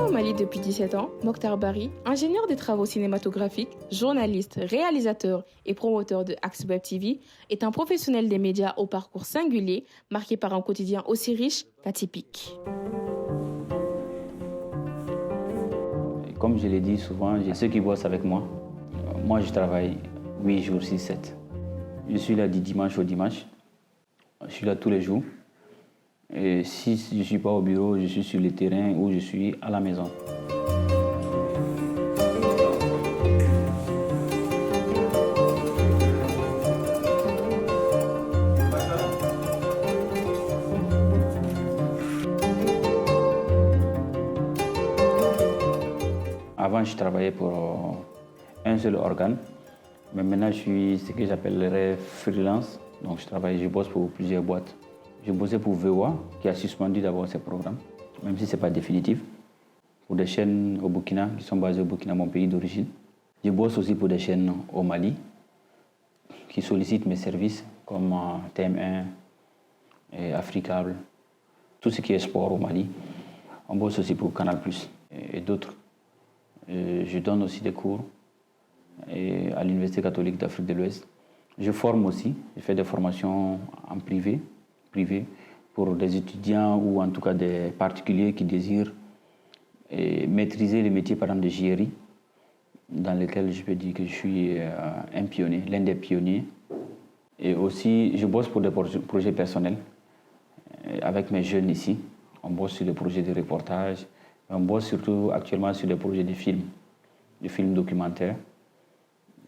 au Mali depuis 17 ans, Mokhtar Bari, ingénieur des travaux cinématographiques, journaliste, réalisateur et promoteur de Axe Web TV, est un professionnel des médias au parcours singulier, marqué par un quotidien aussi riche qu'atypique. Comme je l'ai dit souvent, j'ai ceux qui bossent avec moi. Moi, je travaille 8 jours sur 7. Je suis là du dimanche au dimanche. Je suis là tous les jours. Et si je ne suis pas au bureau, je suis sur le terrain ou je suis à la maison. Avant, je travaillais pour un seul organe, mais maintenant, je suis ce que j'appellerais freelance. Donc, je bosse pour plusieurs boîtes. Je bossais pour VOA, qui a suspendu d'abord ses programmes, même si ce n'est pas définitif, pour des chaînes au Burkina, qui sont basées au Burkina, mon pays d'origine. Je bosse aussi pour des chaînes au Mali, qui sollicitent mes services, comme TM1 et Africable, tout ce qui est sport au Mali. On bosse aussi pour Canal+, et d'autres. Je donne aussi des cours à l'Université catholique d'Afrique de l'Ouest. Je forme aussi, je fais des formations en privé pour des étudiants ou en tout cas des particuliers qui désirent maîtriser le métier par exemple de JRI, dans lequel je peux dire que je suis un pionnier, l'un des pionniers. Et aussi, je bosse pour des projets personnels avec mes jeunes ici. On bosse sur des projets de reportage. On bosse surtout actuellement sur des projets de films documentaires.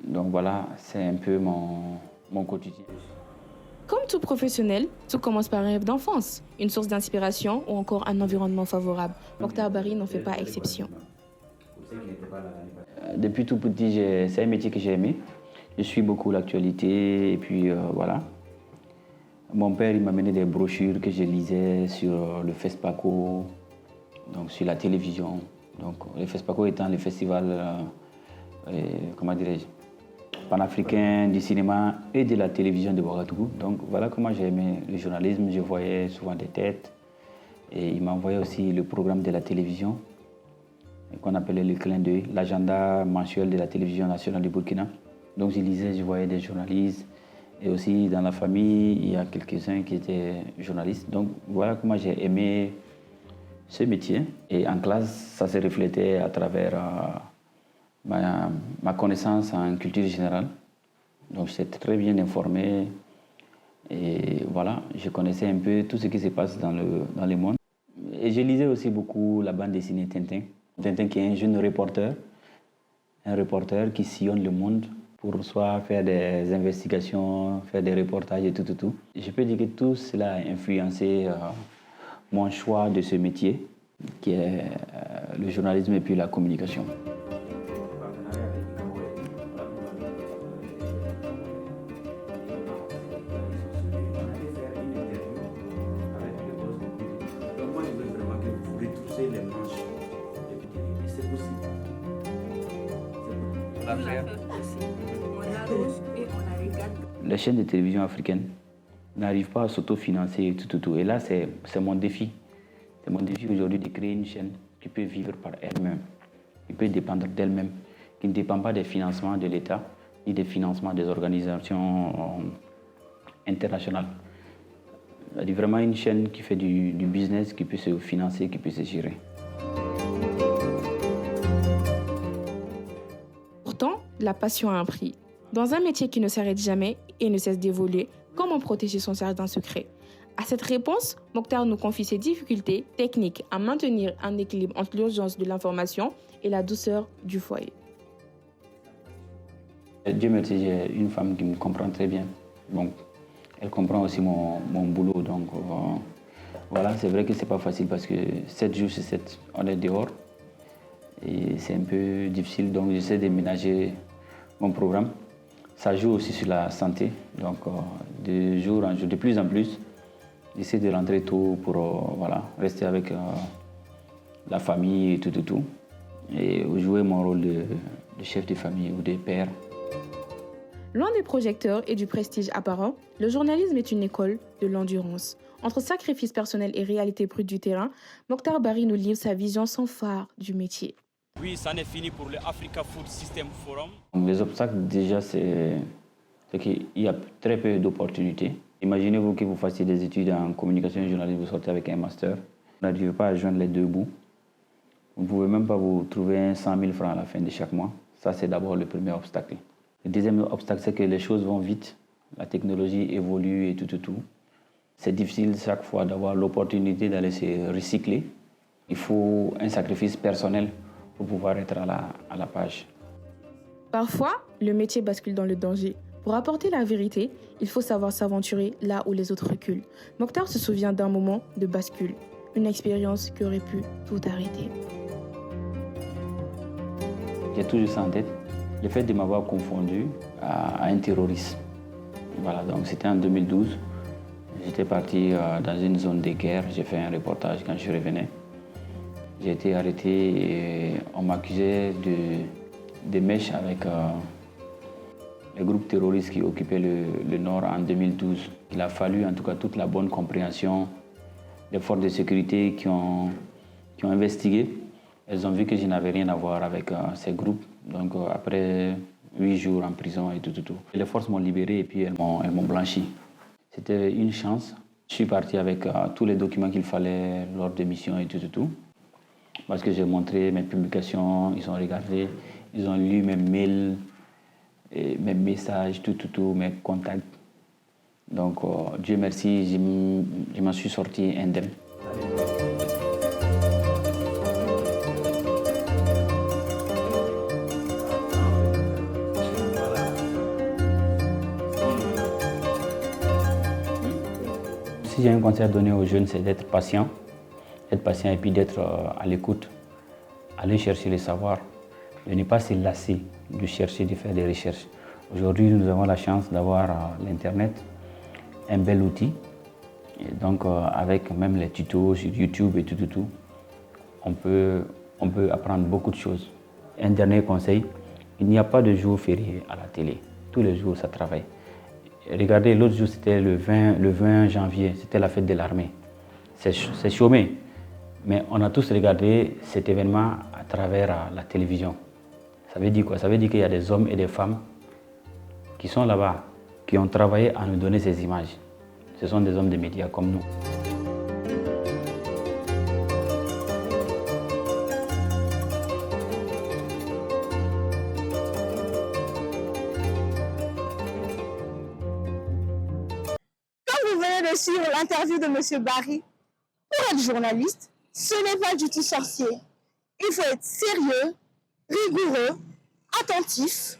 Donc voilà, c'est un peu mon quotidien. Comme tout professionnel, tout commence par un rêve d'enfance, une source d'inspiration ou encore un environnement favorable. Mokhtar Bari n'en fait pas exception. Depuis tout petit, c'est un métier que j'ai aimé. Je suis beaucoup l'actualité et puis voilà. Mon père, il m'a mené des brochures que je lisais sur le FESPACO, donc sur la télévision. Donc le FESPACO étant le festival, comment dirais-je, panafricain du cinéma et de la télévision de Ouagadougou. Donc voilà comment j'ai aimé le journalisme. Je voyais souvent des têtes. Et il m'envoyait aussi le programme de la télévision, qu'on appelait le clin d'œil, l'agenda mensuel de la télévision nationale du Burkina. Donc je lisais, je voyais des journalistes. Et aussi dans la famille, il y a quelques-uns qui étaient journalistes. Donc voilà comment j'ai aimé ce métier. Et en classe, ça se reflétait à travers ma connaissance en culture générale. Donc j'étais très bien informé. Et voilà, je connaissais un peu tout ce qui se passe dans le monde. Et je lisais aussi beaucoup la bande dessinée Tintin. Tintin qui est un jeune reporter, un reporter qui sillonne le monde pour soit faire des investigations, faire des reportages et tout. Je peux dire que tout cela a influencé mon choix de ce métier, qui est le journalisme et puis la communication. Les chaînes de télévision africaines n'arrivent pas à s'autofinancer et tout. Et là, c'est mon défi. C'est mon défi aujourd'hui de créer une chaîne qui peut vivre par elle-même, qui peut dépendre d'elle-même, qui ne dépend pas des financements de l'État ni des financements des organisations internationales. C'est vraiment une chaîne qui fait du business, qui peut se financer, qui peut se gérer. Pourtant, la passion a un prix. Dans un métier qui ne s'arrête jamais et ne cesse d'évoluer, comment protéger son jardin secret? À cette réponse, Mokhtar nous confie ses difficultés techniques à maintenir un équilibre entre l'urgence de l'information et la douceur du foyer. Dieu merci, j'ai une femme qui me comprend très bien. Donc, elle comprend aussi mon boulot. Donc, voilà, c'est vrai que c'est pas facile parce que 7 jours sur 7, on est dehors. Et c'est un peu difficile, donc j'essaie de ménager mon programme. Ça joue aussi sur la santé, donc de jour en jour, de plus en plus, j'essaie de rentrer tôt pour rester avec la famille et tout. Et jouer mon rôle de chef de famille ou de père. Loin des projecteurs et du prestige apparent, le journalisme est une école de l'endurance. Entre sacrifices personnels et réalité brute du terrain, Mokhtar Bari nous livre sa vision sans phare du métier. Oui, ça n'est fini pour le Africa Food System Forum. Les obstacles, déjà, c'est qu'il y a très peu d'opportunités. Imaginez-vous que vous fassiez des études en communication et journalisme, vous sortez avec un master. Vous n'arrivez pas à joindre les deux bouts. Vous ne pouvez même pas vous trouver 100 000 francs à la fin de chaque mois. Ça, c'est d'abord le premier obstacle. Le deuxième obstacle, c'est que les choses vont vite. La technologie évolue et tout. C'est difficile chaque fois d'avoir l'opportunité d'aller se recycler. Il faut un sacrifice personnel pour pouvoir être à la page. Parfois, le métier bascule dans le danger. Pour apporter la vérité, il faut savoir s'aventurer là où les autres reculent. Mokhtar se souvient d'un moment de bascule, une expérience qui aurait pu tout arrêter. J'ai toujours ça en tête, le fait de m'avoir confondu à un terroriste. Voilà, donc c'était en 2012. J'étais parti dans une zone de guerre, j'ai fait un reportage quand je revenais. J'ai été arrêté et on m'accusait de mèches avec les groupes terroristes qui occupaient le nord en 2012. Il a fallu en tout cas toute la bonne compréhension des forces de sécurité qui ont investigué. Elles ont vu que je n'avais rien à voir avec ces groupes. Donc après 8 jours en prison et tout. Les forces m'ont libéré et puis elles m'ont blanchi. C'était une chance. Je suis parti avec tous les documents qu'il fallait lors des missions et tout. Parce que j'ai montré mes publications, ils ont regardé, ils ont lu mes mails, et mes messages, tout, mes contacts. Donc Dieu merci, je m'en suis sorti indemne. Si j'ai un conseil à donner aux jeunes, c'est d'être patient et puis d'être à l'écoute. Aller chercher les savoirs, de ne pas se lasser de chercher, de faire des recherches. Aujourd'hui, nous avons la chance d'avoir l'Internet, un bel outil. Et donc, avec même les tutos sur YouTube et tout, on peut apprendre beaucoup de choses. Un dernier conseil, il n'y a pas de jour férié à la télé. Tous les jours, ça travaille. Regardez, l'autre jour, c'était le 20 janvier, c'était la fête de l'armée. C'est chômé, mais on a tous regardé cet événement à travers la télévision. Ça veut dire quoi? Ça veut dire qu'il y a des hommes et des femmes qui sont là-bas, qui ont travaillé à nous donner ces images. Ce sont des hommes de médias comme nous. Vous venez de suivre l'interview de M. Bari. Pour être journaliste, ce n'est pas du tout sorcier. Il faut être sérieux, rigoureux, attentif,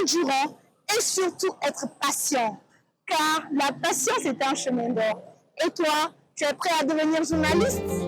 endurant et surtout être patient. Car la patience est un chemin d'or. Et toi, tu es prêt à devenir journaliste?